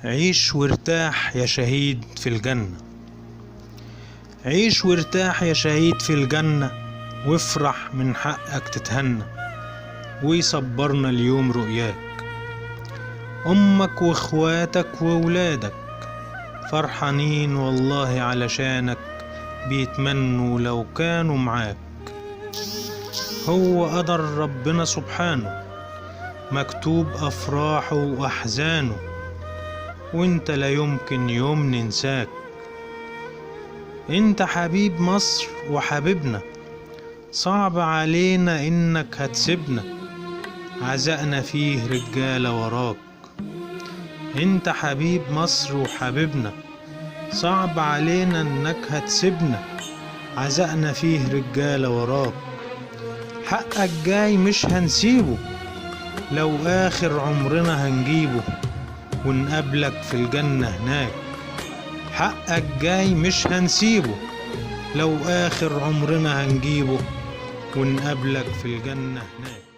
عيش وارتاح يا شهيد في الجنة. عيش وارتاح يا شهيد في الجنة، وافرح من حقك تتهنى، ويصبرنا اليوم رؤياك. أمك واخواتك وولادك فرحانين والله علشانك، بيتمنوا لو كانوا معاك. هو قدر ربنا سبحانه، مكتوب أفراحه وأحزانه، وانت لا يمكن يوم ننساك. انت حبيب مصر وحبيبنا، صعب علينا انك هتسيبنا، عزقنا فيه رجالة وراك. انت حبيب مصر وحبيبنا، صعب علينا انك هتسيبنا، عزقنا فيه رجالة وراك. حقك جاي مش هنسيبه، لو آخر عمرنا هنجيبه، ونقابلك في الجنة هناك. حقك جاي مش هنسيبه، لو آخر عمرنا هنجيبه، ونقابلك في الجنة هناك.